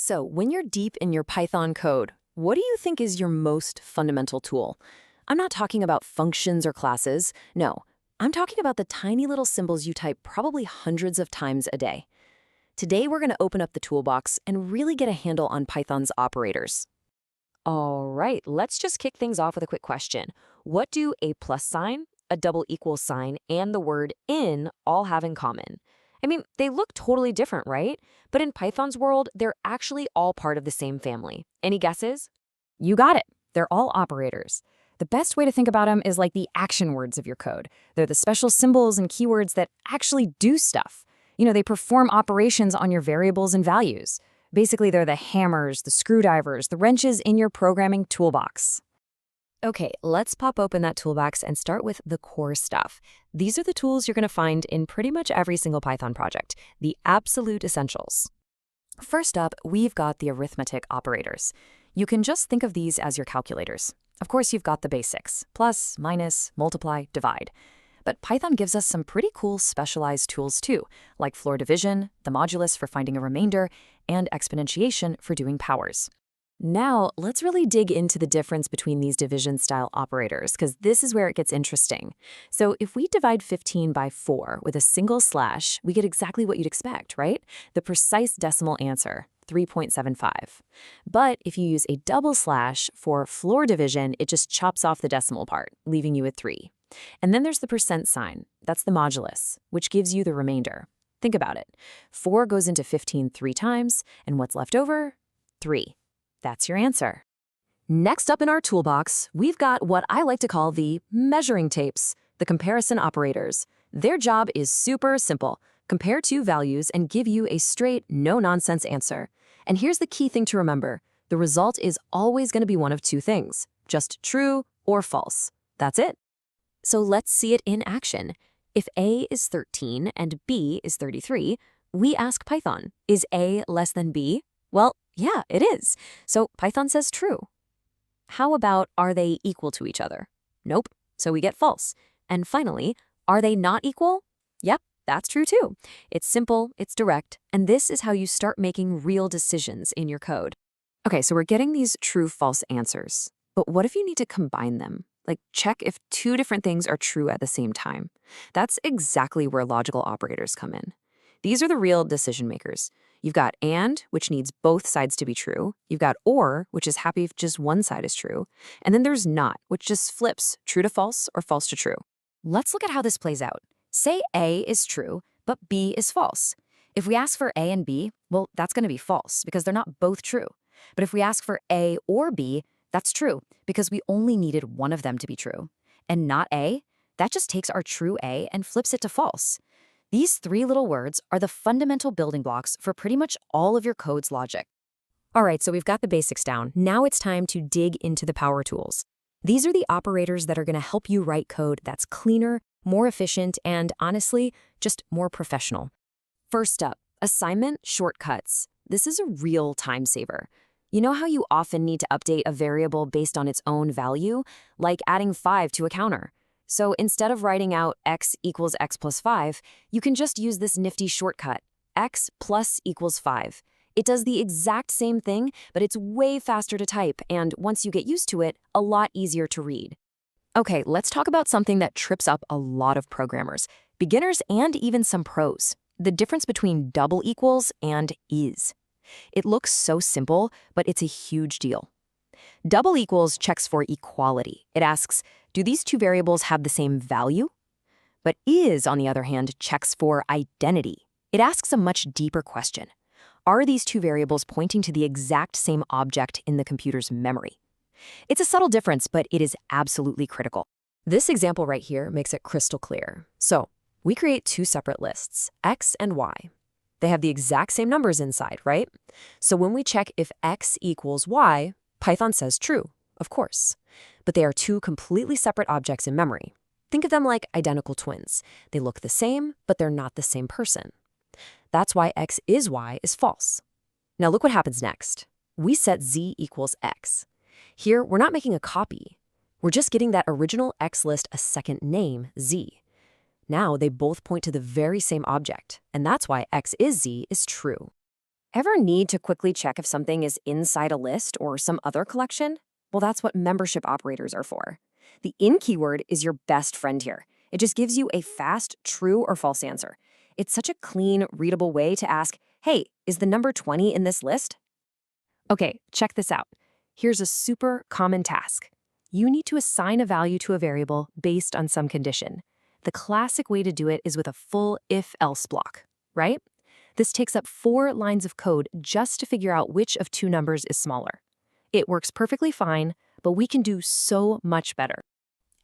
So, when you're deep in your Python code, what do you think is your most fundamental tool? I'm not talking about functions or classes. No, I'm talking about the tiny little symbols you type probably hundreds of times a day. Today, we're going to open up the toolbox and really get a handle on Python's operators. All right, let's just kick things off with a quick question. What do a plus sign, a double equal sign, and the word in all have in common? I mean, they look totally different, right? But in Python's world, they're actually all part of the same family. Any guesses? You got it. They're all operators. The best way to think about them is like the action words of your code. They're the special symbols and keywords that actually do stuff. They perform operations on your variables and values. Basically, they're the hammers, the screwdrivers, the wrenches in your programming toolbox. Okay, let's pop open that toolbox and start with the core stuff. These are the tools you're going to find in pretty much every single Python project, the absolute essentials. First up, we've got the arithmetic operators. You can just think of these as your calculators. Of course, you've got the basics, plus, minus, multiply, divide. But Python gives us some pretty cool specialized tools too, like floor division, the modulus for finding a remainder, and exponentiation for doing powers. Now, let's really dig into the difference between these division-style operators, because this is where it gets interesting. So if we divide 15 by 4 with a single slash, we get exactly what you'd expect, right? The precise decimal answer, 3.75. But if you use a double slash for floor division, it just chops off the decimal part, leaving you at 3. And then there's the percent sign. That's the modulus, which gives you the remainder. Think about it. 4 goes into 15 3 times, and what's left over? 3. That's your answer. Next up in our toolbox, we've got what I like to call the measuring tapes, the comparison operators. Their job is super simple. Compare two values and give you a straight, no-nonsense answer. And here's the key thing to remember. The result is always going to be one of two things, just true or false. That's it. So let's see it in action. If A is 13 and B is 33, we ask Python, is A less than B? Well, yeah, it is. So Python says true. How about, are they equal to each other? Nope, so we get false. And finally, are they not equal? Yep, that's true too. It's simple, it's direct, and this is how you start making real decisions in your code. Okay, so we're getting these true-false answers. But what if you need to combine them? Like, check if two different things are true at the same time. That's exactly where logical operators come in. These are the real decision makers. You've got and, which needs both sides to be true. You've got or, which is happy if just one side is true. And then there's not, which just flips true to false or false to true. Let's look at how this plays out. Say A is true, but B is false. If we ask for A and B, well, that's going to be false because they're not both true. But if we ask for A or B, that's true because we only needed one of them to be true. And not A, that just takes our true A and flips it to false. These three little words are the fundamental building blocks for pretty much all of your code's logic. All right, so we've got the basics down. Now it's time to dig into the power tools. These are the operators that are going to help you write code that's cleaner, more efficient, and honestly, just more professional. First up, assignment shortcuts. This is a real time saver. You know how you often need to update a variable based on its own value, like adding 5 to a counter? So instead of writing out x equals x plus 5, you can just use this nifty shortcut, x plus equals 5. It does the exact same thing, but it's way faster to type, and once you get used to it, a lot easier to read. Okay, let's talk about something that trips up a lot of programmers, beginners and even some pros. The difference between double equals and is. It looks so simple, but it's a huge deal. Double equals checks for equality. It asks, do these two variables have the same value? But is, on the other hand, checks for identity. It asks a much deeper question. Are these two variables pointing to the exact same object in the computer's memory? It's a subtle difference, but it is absolutely critical. This example right here makes it crystal clear. So, we create two separate lists, x and y. They have the exact same numbers inside, right? So when we check if x equals y, Python says true, of course. But they are two completely separate objects in memory. Think of them like identical twins. They look the same, but they're not the same person. That's why x is y is false. Now look what happens next. We set z equals x. Here, we're not making a copy. We're just getting that original x list a second name, z. Now they both point to the very same object, and that's why x is z is true. Ever need to quickly check if something is inside a list or some other collection? Well, that's what membership operators are for. The in keyword is your best friend here. It just gives you a fast true or false answer. It's such a clean, readable way to ask, hey, is the number 20 in this list? Okay, check this out. Here's a super common task. You need to assign a value to a variable based on some condition. The classic way to do it is with a full if-else block, right? This takes up 4 lines of code just to figure out which of 2 numbers is smaller. It works perfectly fine, but we can do so much better.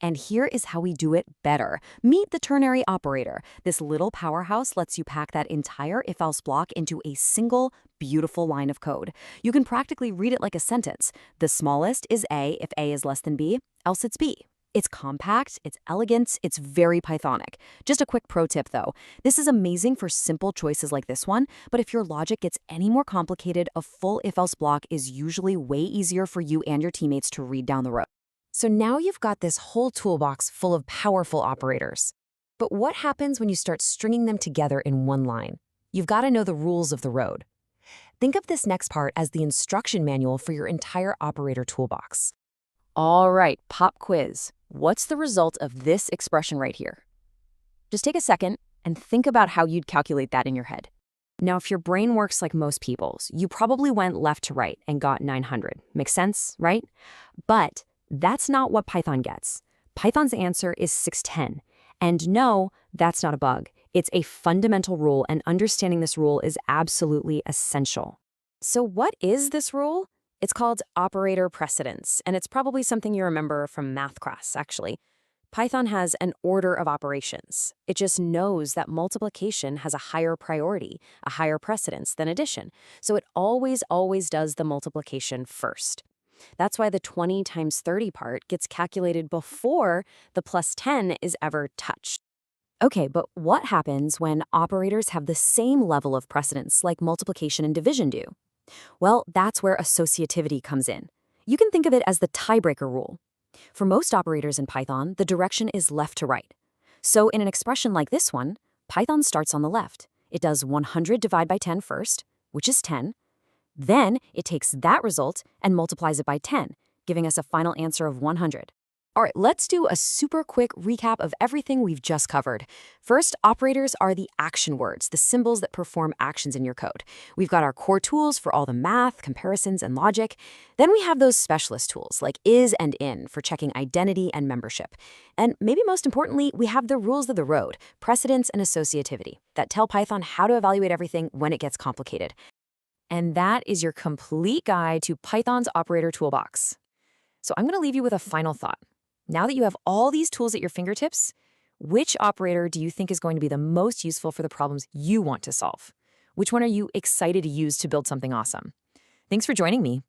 And here is how we do it better. Meet the ternary operator. This little powerhouse lets you pack that entire if-else block into a single, beautiful line of code. You can practically read it like a sentence. The smallest is A if A is less than B, else it's B. It's compact, it's elegant, it's very Pythonic. Just a quick pro tip though. This is amazing for simple choices like this one, but if your logic gets any more complicated, a full if-else block is usually way easier for you and your teammates to read down the road. So now you've got this whole toolbox full of powerful operators. But what happens when you start stringing them together in one line? You've got to know the rules of the road. Think of this next part as the instruction manual for your entire operator toolbox. All right, pop quiz. What's the result of this expression right here? Just take a second and think about how you'd calculate that in your head. Now, if your brain works like most people's, you probably went left to right and got 900. Makes sense, right? But that's not what Python gets. Python's answer is 610. And no, that's not a bug. It's a fundamental rule, and understanding this rule is absolutely essential. So what is this rule? It's called operator precedence, and it's probably something you remember from math class, actually. Python has an order of operations. It just knows that multiplication has a higher priority, a higher precedence than addition. So it always does the multiplication first. That's why the 20 times 30 part gets calculated before the plus 10 is ever touched. Okay, but what happens when operators have the same level of precedence like multiplication and division do? Well, that's where associativity comes in. You can think of it as the tiebreaker rule. For most operators in Python, the direction is left to right. So in an expression like this one, Python starts on the left. It does 100 divided by 10 first, which is 10. Then it takes that result and multiplies it by 10, giving us a final answer of 100. All right, let's do a super quick recap of everything we've just covered. First, operators are the action words, the symbols that perform actions in your code. We've got our core tools for all the math, comparisons, and logic. Then we have those specialist tools like is and in for checking identity and membership. And maybe most importantly, we have the rules of the road, precedence and associativity, that tell Python how to evaluate everything when it gets complicated. And that is your complete guide to Python's operator toolbox. So I'm going to leave you with a final thought. Now that you have all these tools at your fingertips, which operator do you think is going to be the most useful for the problems you want to solve? Which one are you excited to use to build something awesome? Thanks for joining me.